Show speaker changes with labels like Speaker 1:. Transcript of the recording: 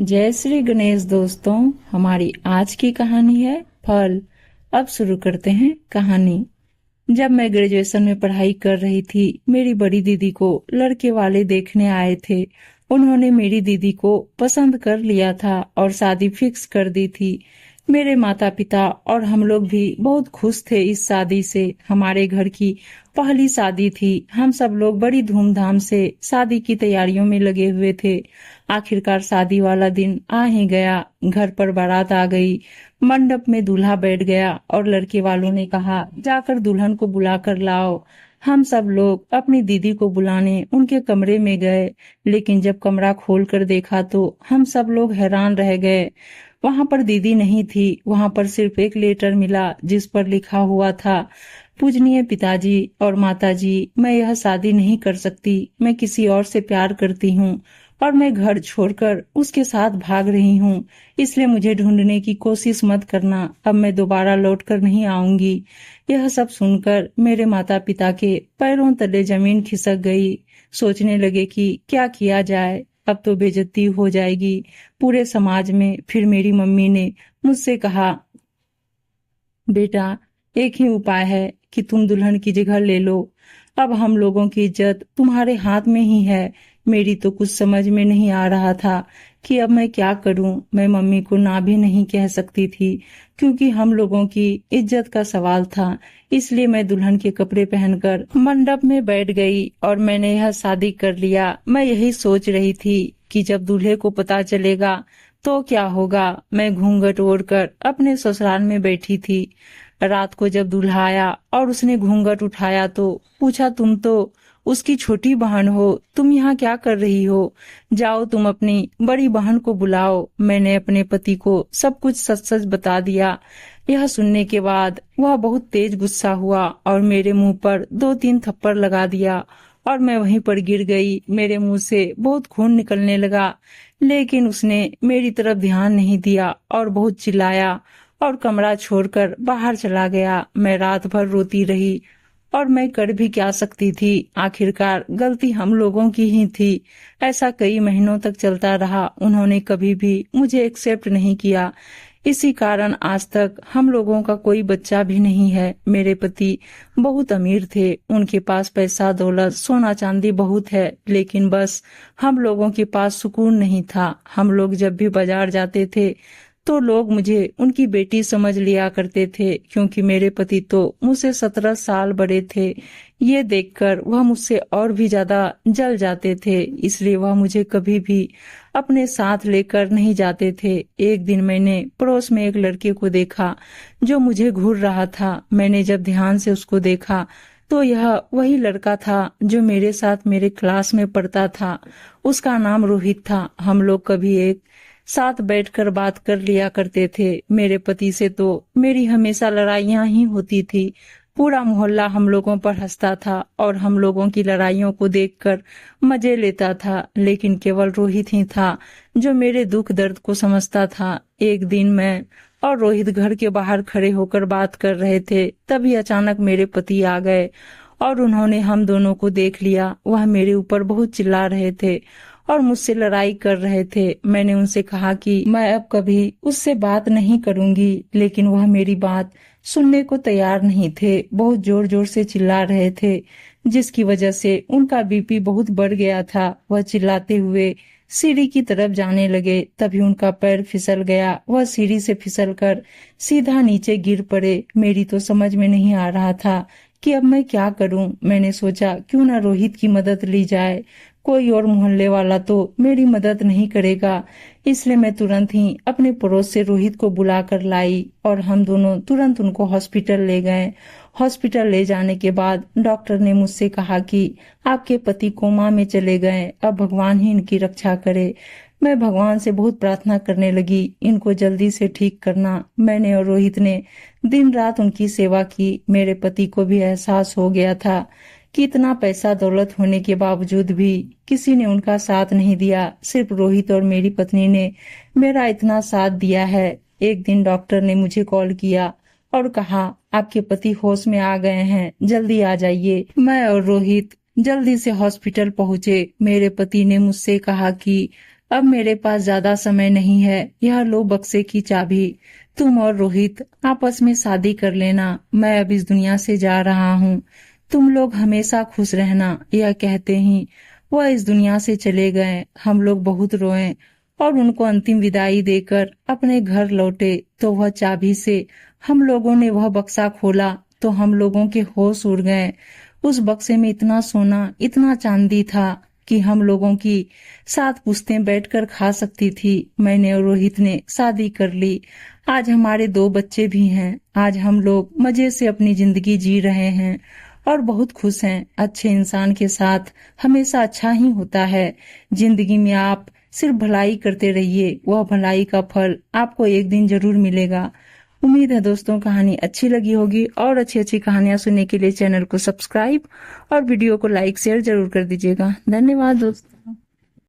Speaker 1: जय श्री गणेश दोस्तों। हमारी आज की कहानी है फल। अब शुरू करते हैं कहानी। जब मैं ग्रेजुएशन में पढ़ाई कर रही थी, मेरी बड़ी दीदी को लड़के वाले देखने आए थे। उन्होंने मेरी दीदी को पसंद कर लिया था और शादी फिक्स कर दी थी। मेरे माता पिता और हम लोग भी बहुत खुश थे इस शादी से। हमारे घर की पहली शादी थी। हम सब लोग बड़ी धूमधाम से शादी की तैयारियों में लगे हुए थे। आखिरकार शादी वाला दिन आ ही गया। घर पर बारात आ गई। मंडप में दूल्हा बैठ गया और लड़के वालों ने कहा, जाकर दुल्हन को बुला कर लाओ। हम सब लोग अपनी दीदी को बुलाने उनके कमरे में गए, लेकिन जब कमरा खोल कर देखा तो हम सब लोग हैरान रह गए। वहां पर दीदी नहीं थी। वहां पर सिर्फ एक लेटर मिला जिस पर लिखा हुआ था, पूजनीय पिताजी और माताजी, मैं यह शादी नहीं कर सकती। मैं किसी और से प्यार करती हूँ और मैं घर छोड़कर उसके साथ भाग रही हूँ। इसलिए मुझे ढूंढने की कोशिश मत करना। अब मैं दोबारा लौट कर नहीं आऊंगी। यह सब सुनकर मेरे माता पिता के पैरों तले जमीन खिसक गई। सोचने लगे कि क्या किया जाए। अब तो बेइज्जती हो जाएगी पूरे समाज में। फिर मेरी मम्मी ने मुझसे कहा, बेटा, एक ही उपाय है कि तुम दुल्हन की जगह ले लो। अब हम लोगों की इज्जत तुम्हारे हाथ में ही है। मेरी तो कुछ समझ में नहीं आ रहा था कि अब मैं क्या करूं। मैं मम्मी को ना भी नहीं कह सकती थी, क्योंकि हम लोगों की इज्जत का सवाल था। इसलिए मैं दुल्हन के कपड़े पहनकर मंडप में बैठ गई और मैंने यह शादी कर लिया। मैं यही सोच रही थी कि जब दूल्हे को पता चलेगा तो क्या होगा। मैं घूंघट ओढ़कर अपने ससुराल में बैठी थी। रात को जब दूल्हा आया और उसने घूंघट उठाया तो पूछा, तुम तो उसकी छोटी बहन हो, तुम यहाँ क्या कर रही हो? जाओ तुम अपनी बड़ी बहन को बुलाओ। मैंने अपने पति को सब कुछ सच सच बता दिया। यह सुनने के बाद वह बहुत तेज गुस्सा हुआ और मेरे मुंह पर 2-3 थप्पड़ लगा दिया और मैं वहीं पर गिर गई। मेरे मुंह से बहुत खून निकलने लगा, लेकिन उसने मेरी तरफ ध्यान नहीं दिया और बहुत चिल्लाया और कमरा छोड़कर बाहर चला गया। मैं रात भर रोती रही और मैं कर भी क्या सकती थी। आखिरकार गलती हम लोगों की ही थी। ऐसा कई महीनों तक चलता रहा। उन्होंने कभी भी मुझे एक्सेप्ट नहीं किया। इसी कारण आज तक हम लोगों का कोई बच्चा भी नहीं है। मेरे पति बहुत अमीर थे। उनके पास पैसा दौलत सोना चांदी बहुत है, लेकिन बस हम लोगों के पास सुकून नहीं था। हम लोग जब भी बाजार जाते थे तो लोग मुझे उनकी बेटी समझ लिया करते थे, क्योंकि मेरे पति तो मुझसे 17 साल बड़े थे। ये देखकर वह मुझसे और भी ज्यादा जल जाते थे। इसलिए वह मुझे कभी भी अपने साथ लेकर नहीं जाते थे। एक दिन मैंने पड़ोस में एक लड़के को देखा जो मुझे घूर रहा था। मैंने जब ध्यान से उसको देखा तो यह वही लड़का था जो मेरे साथ मेरे क्लास में पढ़ता था। उसका नाम रोहित था। हम लोग कभी एक साथ बैठकर बात कर लिया करते थे। मेरे पति से तो मेरी हमेशा लड़ाइयां ही होती थी। पूरा मोहल्ला हम लोगों पर हंसता था और हम लोगों की लड़ाइयों को देखकर मजे लेता था, लेकिन केवल रोहित ही था जो मेरे दुख दर्द को समझता था। एक दिन मैं और रोहित घर के बाहर खड़े होकर बात कर रहे थे, तभी अचानक मेरे पति आ गए और उन्होंने हम दोनों को देख लिया। वह मेरे ऊपर बहुत चिल्ला रहे थे और मुझसे लड़ाई कर रहे थे। मैंने उनसे कहा कि मैं अब कभी उससे बात नहीं करूंगी, लेकिन वह मेरी बात सुनने को तैयार नहीं थे। बहुत जोर जोर से चिल्ला रहे थे, जिसकी वजह से उनका बीपी बहुत बढ़ गया था। वह चिल्लाते हुए सीढ़ी की तरफ जाने लगे। तभी उनका पैर फिसल गया। वह सीढ़ी से फिसलकर सीधा नीचे गिर पड़े। मेरी तो समझ में नहीं आ रहा था कि अब मैं क्या करूं। मैंने सोचा क्यों ना रोहित की मदद ली जाए। कोई और मोहल्ले वाला तो मेरी मदद नहीं करेगा। इसलिए मैं तुरंत ही अपने पड़ोस से रोहित को बुला कर लाई और हम दोनों तुरंत उनको हॉस्पिटल ले गए। हॉस्पिटल ले जाने के बाद डॉक्टर ने मुझसे कहा कि आपके पति कोमा में चले गए, अब भगवान ही इनकी रक्षा करे। मैं भगवान से बहुत प्रार्थना करने लगी, इनको जल्दी से ठीक करना। मैंने और रोहित ने दिन रात उनकी सेवा की। मेरे पति को भी एहसास हो गया था कि इतना पैसा दौलत होने के बावजूद भी किसी ने उनका साथ नहीं दिया। सिर्फ रोहित और मेरी पत्नी ने मेरा इतना साथ दिया है। एक दिन डॉक्टर ने मुझे कॉल किया और कहा, आपके पति होश में आ गए हैं, जल्दी आ जाइए। मैं और रोहित जल्दी से हॉस्पिटल पहुंचे। मेरे पति ने मुझसे कहा कि अब मेरे पास ज्यादा समय नहीं है, यह लो बक्से की चाबी। तुम और रोहित आपस में शादी कर लेना, मैं अब इस दुनिया से जा रहा हूँ। तुम लोग हमेशा खुश रहना, यह कहते ही वह इस दुनिया से चले गए। हम लोग बहुत रोए और उनको अंतिम विदाई देकर अपने घर लौटे तो वह चाबी से हम लोगों ने वह बक्सा खोला तो हम लोगों के होश उड़ गए। उस बक्से में इतना सोना, इतना चांदी था कि हम लोगों की 7 पुश्तें बैठकर खा सकती थी। मैंने और रोहित ने शादी कर ली। आज हमारे 2 बच्चे भी हैं। आज हम लोग मजे से अपनी जिंदगी जी रहे हैं और बहुत खुश हैं। अच्छे इंसान के साथ हमेशा अच्छा ही होता है। जिंदगी में आप सिर्फ भलाई करते रहिए, वह भलाई का फल आपको एक दिन जरूर मिलेगा। उम्मीद है दोस्तों कहानी अच्छी लगी होगी और अच्छी अच्छी कहानियां सुनने के लिए चैनल को सब्सक्राइब और वीडियो को लाइक शेयर जरूर कर दीजिएगा। धन्यवाद दोस्तों।